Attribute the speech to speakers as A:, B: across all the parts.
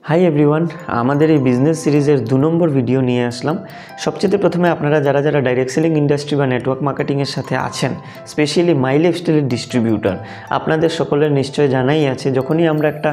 A: Hi everyone, আমাদের এই business সিরিজের 2 নম্বর ভিডিও নিয়ে আসলাম। সবচেয়ে প্রথমে আপনারা যারা ডাইরেক্ট সেলিং ইন্ডাস্ট্রি বা নেটওয়ার্ক মার্কেটিংয়ের সাথে আছেন, স্পেশালি মাই লাইফস্টাইলের ডিস্ট্রিবিউটর, আপনাদের সকলের নিশ্চয় জানাই আছে যখনই আমরা একটা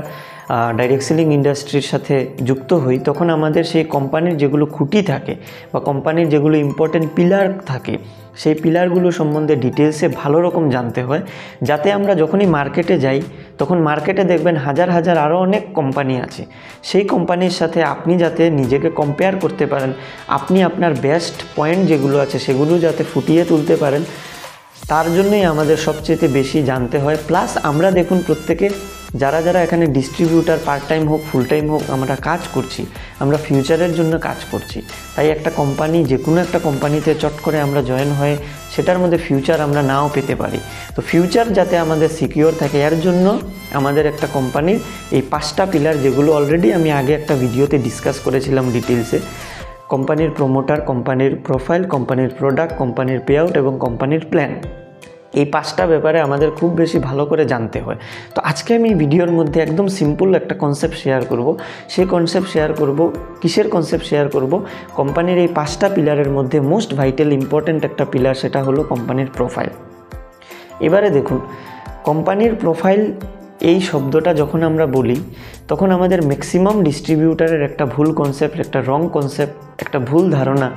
A: ডাইরেক্ট সেলিং ইন্ডাস্ট্রির সাথে যুক্ত হই তখন আমাদের সেই কোম্পানির যেগুলো খুঁটি থাকে বা কোম্পানির যেগুলো ইম্পর্টেন্ট পিলার থাকে সেই পিলারগুলো সম্বন্ধে ডিটেলসে ভালো রকম জানতে হয়, যাতে আমরা যখনই মার্কেটে যাই তখন মার্কেটে দেখবেন হাজার হাজার আরও অনেক কোম্পানি আছে। সেই কোম্পানির সাথে আপনি যাতে নিজেকে কম্পেয়ার করতে পারেন, আপনি আপনার বেস্ট পয়েন্ট যেগুলো আছে সেগুলো যাতে ফুটিয়ে তুলতে পারেন, তার জন্যই আমাদের সবচেয়ে বেশি জানতে হয়। প্লাস আমরা দেখুন প্রত্যেকে যারা এখানে ডিস্ট্রিবিউটার পার্ট টাইম হোক ফুল টাইম হোক আমরা কাজ করছি, আমরা ফিউচারের জন্য কাজ করছি। তাই একটা কোম্পানি, যে কোনো একটা কোম্পানিতে চট করে আমরা জয়েন হয়ে সেটার মধ্যে ফিউচার আমরা নাও পেতে পারি। তো ফিউচার যাতে আমাদের সিকিওর থাকে এর জন্য আমাদের একটা কোম্পানির এই 5টা পিলার, যেগুলো অলরেডি আমি আগে একটা ভিডিওতে ডিসকাস করেছিলাম ডিটেলসে, কোম্পানির প্রমোটার, কোম্পানির প্রোফাইল, কোম্পানির প্রোডাক্ট, কোম্পানির পে আউট এবং কোম্পানির প্ল্যান, এই 5টা ব্যাপারে আমাদের খুব বেশি ভালো করে জানতে হয়। তো আজকে আমি ভিডিওর মধ্যে একদম সিম্পল একটা কনসেপ্ট শেয়ার করব। সেই কনসেপ্ট শেয়ার করব, কিসের কনসেপ্ট শেয়ার করব? কোম্পানির এই 5টা পিলারের মধ্যে মোস্ট ভাইটাল ইম্পর্ট্যান্ট একটা পিলার, সেটা হলো কোম্পানির প্রোফাইল। এবারে দেখুন, কোম্পানির প্রোফাইল এই শব্দটা যখন আমরা বলি তখন আমাদের ম্যাক্সিমাম ডিস্ট্রিবিউটারের একটা ভুল কনসেপ্ট, একটা রং কনসেপ্ট, একটা ভুল ধারণা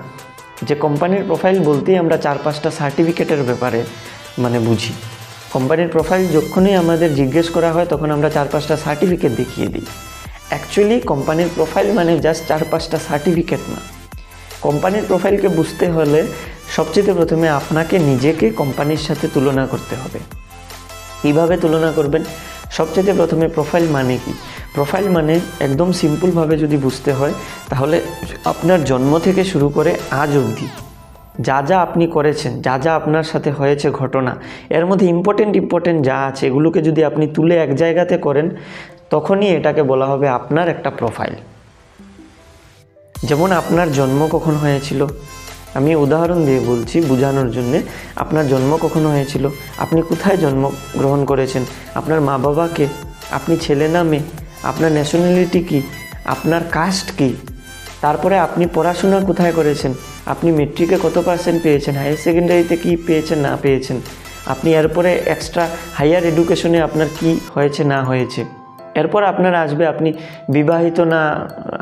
A: যে কোম্পানির প্রোফাইল বলতেই আমরা 4-5টা সার্টিফিকেটের ব্যাপারে বুঝি। কোম্পানির প্রোফাইল যখনই আমাদের জিজ্ঞেস করা হয় তখন আমরা 4-5টা সার্টিফিকেট দেখিয়ে দিই। অ্যাকচুয়ালি কোম্পানির প্রোফাইল জাস্ট 4-5টা সার্টিফিকেট না। কোম্পানির প্রোফাইলকে বুঝতে হলে সবচেয়ে প্রথমে আপনাকে নিজেকে কোম্পানির সাথে তুলনা করতে হবে। কীভাবে তুলনা করবেন? সবচেয়ে প্রথমে প্রোফাইল মানে কি? প্রোফাইল একদম সিম্পলভাবে যদি বুঝতে হয় তাহলে আপনার জন্ম থেকে শুরু করে আজ অবধি যা আপনি করেছেন, যা আপনার সাথে হয়েছে ঘটনা, এর মধ্যে ইম্পর্টেন্ট যা আছে এগুলোকে যদি আপনি তুলে এক জায়গাতে করেন তখনই এটাকে বলা হবে আপনার একটা প্রোফাইল। যেমন আপনার জন্ম কখন হয়েছিল, আমি উদাহরণ দিয়ে বলছি বোঝানোর জন্যে। আপনার জন্ম কখন হয়েছিল, আপনি কোথায় জন্মগ্রহণ করেছেন, আপনার মা বাবা কে, আপনি ছেলে না মেয়ে, আপনার ন্যাশনালিটি কি, আপনার কাস্ট কি, তারপরে আপনি পড়াশোনা কোথায় করেছেন, আপনি মেট্রিকে কত % পেয়েছেন, হায়ার সেকেন্ডারিতে কি পেয়েছেন না পেয়েছেন, আপনি এরপরে এক্সট্রা হায়ার এডুকেশনে আপনার কি হয়েছে না হয়েছে, এরপর আপনার আসবে আপনি বিবাহিত না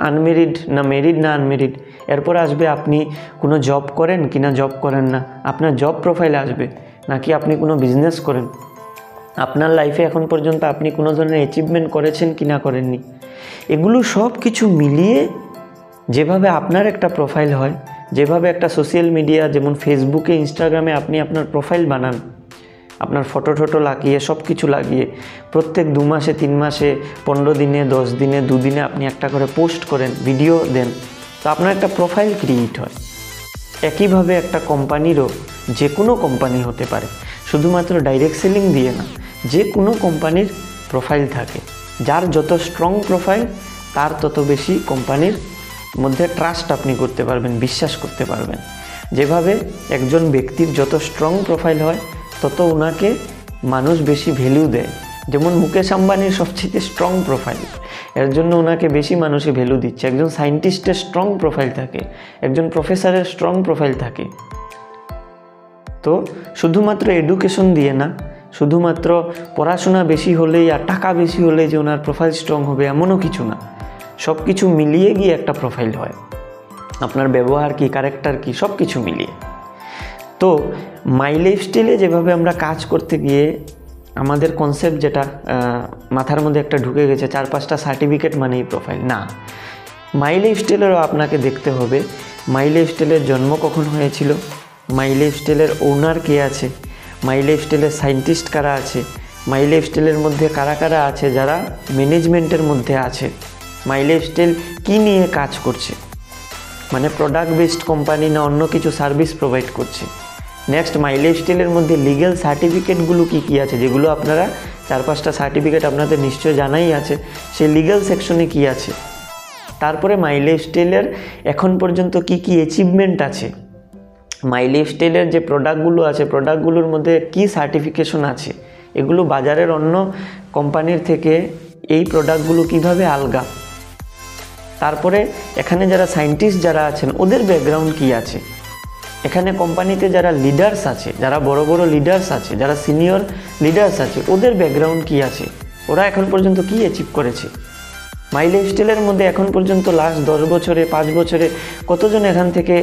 A: আনমেরিড, না মেরিড না আনমেরিড, এরপর আসবে আপনি কোনো জব করেন কি না জব করেন না, আপনার জব প্রোফাইল আসবে, নাকি আপনি কোনো বিজনেস করেন, আপনার লাইফে এখন পর্যন্ত আপনি কোনো ধরনের অ্যাচিভমেন্ট করেছেন কি না করেননি। এগুলো সব কিছু মিলিয়ে যেভাবে আপনার একটা প্রোফাইল হয়, যেভাবে একটা সোশ্যাল মিডিয়া যেমন ফেসবুকে, ইনস্টাগ্রামে আপনি আপনার প্রোফাইল বানান, আপনার ফটো লাগিয়ে সব কিছু লাগিয়ে প্রত্যেক 2 মাসে 3 মাসে 15 দিনে 10 দিনে 2 দিনে আপনি একটা করে পোস্ট করেন, ভিডিও দেন, তো আপনার একটা প্রোফাইল ক্রিয়েট হয়। একইভাবে একটা কোম্পানিরও, যে কোনো কোম্পানি হতে পারে, শুধুমাত্র ডাইরেক্ট সেলিং দিয়ে না, যে কোনো কোম্পানির প্রোফাইল থাকে। যার যত স্ট্রং প্রোফাইল তার তত বেশি কোম্পানির মধ্যে ট্রাস্ট আপনি করতে পারবেন, বিশ্বাস করতে পারবেন। যেভাবে একজন ব্যক্তির যত স্ট্রং প্রোফাইল হয় তত ওনাকে মানুষ বেশি ভ্যালু দেয়। যেমন মুকেশ আম্বানির সবচেয়ে স্ট্রং প্রোফাইল, এর জন্য ওনাকে বেশি মানুষই ভ্যালু দিচ্ছে। একজন সায়েন্টিস্টের স্ট্রং প্রোফাইল থাকে, একজন প্রফেসরের স্ট্রং প্রোফাইল থাকে। তো শুধুমাত্র এডুকেশন দিয়ে না, শুধুমাত্র পড়াশোনা বেশি হলেই আর টাকা বেশি হলেই যে ওনার প্রোফাইল স্ট্রং হবে এমনও কিছু না। সব কিছু মিলিয়ে গিয়ে একটা প্রোফাইল হয়, আপনার ব্যবহার কি, ক্যারেক্টার কি, সব কিছু মিলিয়ে। তো মাই লাইফস্টাইলে যেভাবে আমরা কাজ করতে গিয়ে আমাদের কনসেপ্ট যেটা মাথার মধ্যে একটা ঢুকে গেছে 4-5টা সার্টিফিকেট মানেই প্রোফাইল, না। মাই লাইফস্টাইলেরও আপনাকে দেখতে হবে মাই লাইফস্টাইলের জন্ম কখন হয়েছিল, মাই লাইফস্টাইলের ওনার কে আছে, মাই লাইফস্টাইলের সায়েন্টিস্ট কারা আছে, মাই লাইফস্টাইলের মধ্যে কারা কারা আছে যারা ম্যানেজমেন্টের মধ্যে আছে, মাই লাইফস্টাইল কী নিয়ে কাজ করছে, প্রোডাক্ট বেসড কোম্পানি না অন্য কিছু সার্ভিস প্রোভাইড করছে। নেক্সট, মাই লাইফস্টাইলের মধ্যে লিগ্যাল সার্টিফিকেটগুলো কী আছে, যেগুলো আপনারা 4-5টা সার্টিফিকেট আপনাদের নিশ্চয় জানাই আছে, সেই লিগ্যাল সেকশনে কী আছে। তারপরে মাই লাইফস্টাইলের এখন পর্যন্ত কি অ্যাচিভমেন্ট আছে, মাই লাইফস্টাইলের যে প্রোডাক্টগুলো আছে প্রোডাক্টগুলোর মধ্যে কি সার্টিফিকেশন আছে, এগুলো বাজারের অন্য কোম্পানির থেকে এই প্রোডাক্টগুলো কিভাবে আলগা, তারপরে এখানে যারা সায়েন্টিস্ট যারা আছেন ওদের ব্যাকগ্রাউন্ড কী আছে, এখানে কোম্পানিতে যারা লিডার্স আছে, যারা বড় বড় লিডার্স আছে, যারা সিনিয়র লিডার্স আছে, ওদের ব্যাকগ্রাউন্ড কী আছে, ওরা এখন পর্যন্ত কী অ্যাচিভ করেছে। মাই লাইফস্টাইলের মধ্যে এখন পর্যন্ত লাস্ট 10 বছরে 5 বছরে কতজন এখান থেকে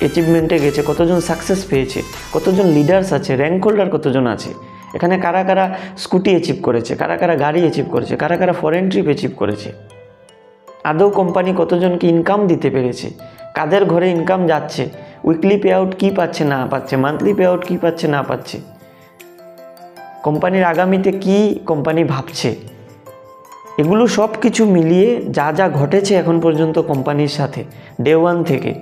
A: অ্যাচিভমেন্টে গেছে, কতজন সাকসেস পেয়েছে, কতজন লিডার্স আছে, র্যাঙ্ক হোল্ডার কতজন আছে, এখানে কারা কারা স্কুটি অ্যাচিভ করেছে, কারা কারা গাড়ি অ্যাচিভ করেছে, কারা কারা ফরেন ট্রিপ অ্যাচিভ করেছে, আদৌ কোম্পানি কতজনকে ইনকাম দিতে পেরেছে, কাদের ঘরে ইনকাম যাচ্ছে, উইকলি পে আউট কী পাচ্ছে না পাচ্ছে, মান্থলি পে আউট কী পাচ্ছে না পাচ্ছে, কোম্পানির আগামীতে কি কোম্পানি ভাবছে, এগুলো সব কিছু মিলিয়ে যা যা ঘটেছে এখন পর্যন্ত কোম্পানির সাথে ডে 1 থেকে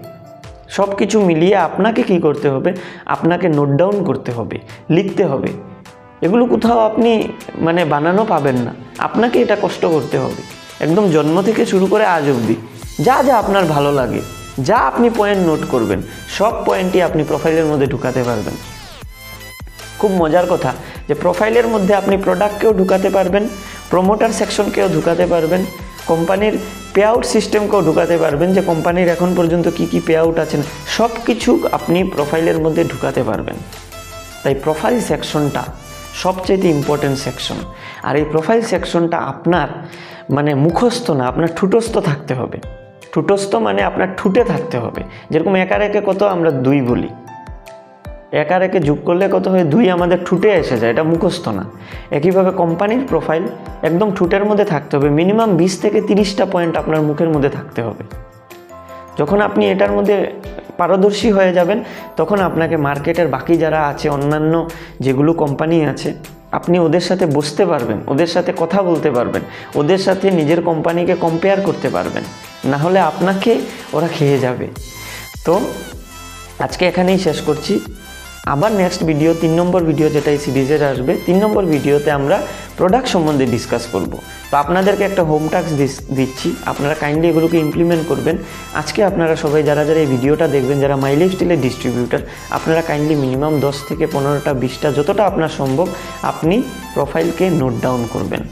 A: সব কিছু মিলিয়ে আপনাকে কি করতে হবে, আপনাকে নোট ডাউন করতে হবে, লিখতে হবে। এগুলো কোথাও আপনি বানানো পাবেন না, আপনাকে এটা কষ্ট করতে হবে। একদম জন্ম থেকে শুরু করে আজ অবধি যা যা আপনার ভালো লাগে, যা আপনি পয়েন্ট নোট করবেন, সব পয়েন্টই আপনি প্রোফাইলের মধ্যে ঢুকাতে পারবেন। খুব মজার কথা যে প্রোফাইলের মধ্যে আপনি প্রোডাক্টকেও ঢুকাতে পারবেন, প্রমোটার সেকশনকেও ঢুকাতে পারবেন, কোম্পানির পে আউট সিস্টেমকেও ঢুকাতে পারবেন, যে কোম্পানির এখন পর্যন্ত কি কি পে আউট আছেন সব কিছু আপনি প্রোফাইলের মধ্যে ঢুকাতে পারবেন। তাই প্রোফাইল সেকশনটা সবচেয়ে ইম্পর্টেন্ট সেকশন। আর এই প্রোফাইল সেকশনটা আপনার মুখস্থ না, আপনার ঠুটস্থ থাকতে হবে। ঠুটস্থ আপনার ঠুটে থাকতে হবে। যেরকম একার একে কত আমরা 2 বলি, একার একে যোগ করলে কত হয় 2 আমাদের ঠুটে এসে যায়, এটা মুখস্থ না। একইভাবে কোম্পানির প্রোফাইল একদম ঠুটের মধ্যে থাকতে হবে। মিনিমাম 20 থেকে 30টা পয়েন্ট আপনার মুখের মধ্যে থাকতে হবে। যখন আপনি এটার মধ্যে পারদর্শী হয়ে যাবেন তখন আপনাকে মার্কেটের বাকি যারা আছে, অন্যান্য যেগুলো কোম্পানি আছে, আপনি ওদের সাথে বসতে পারবেন, ওদের সাথে কথা বলতে পারবেন, ওদের সাথে নিজের কোম্পানিকে কম্পেয়ার করতে পারবেন। না হলে আপনাকে ওরা খেয়ে যাবে। তো আজকে এখানেই শেষ করছি। আবার নেক্সট ভিডিও 3 নম্বর ভিডিও যেটা এই সিরিজের আসবে, 3 নম্বর ভিডিওতে আমরা প্রোডাক্ট সম্বন্ধে ডিসকাস করব। তো আপনাদেরকে একটা হোম টাস্ক দিচ্ছি, আপনারা কাইন্ডলি এগুলোকে ইমপ্লিমেন্ট করবেন। আজকে আপনারা সবাই যারা যারা এই ভিডিওটা দেখবেন, যারা মাই লাইফস্টাইলের ডিস্ট্রিবিউটার, আপনারা কাইন্ডলি মিনিমাম 10 থেকে 15টা 20টা যতটা আপনার সম্ভব আপনি প্রোফাইলকে নোট ডাউন করবেন।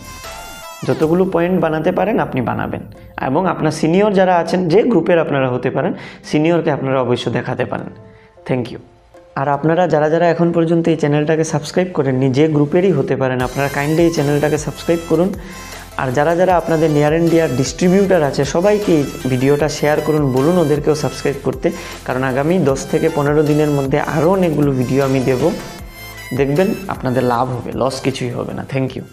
A: যতগুলো পয়েন্ট বানাতে পারেন আপনি বানাবেন, এবং আপনার সিনিয়র যারা আছেন, যে গ্রুপের আপনারা হতে পারেন, সিনিয়রকে আপনারা অবশ্যই দেখাতে পারেন। Thank you. আর আপনারা যারা যারা এখন পর্যন্ত এই চ্যানেলটাকে সাবস্ক্রাইব করেননি, যে গ্রুপেরই হতে পারেন, আপনারা কাইন্ডলি এই চ্যানেলটাকে সাবস্ক্রাইব করুন। আর যারা যারা আপনাদের নিয়ার অ্যান্ড ডিয়ার ডিস্ট্রিবিউটার আছে সবাইকে এই ভিডিওটা শেয়ার করুন, বলুন ওদেরকেও সাবস্ক্রাইব করতে। কারণ আগামী 10 থেকে 15 দিনের মধ্যে আরও অনেকগুলো ভিডিও আমি দেব, দেখবেন আপনাদের লাভ হবে, লস কিছুই হবে না। Thank you.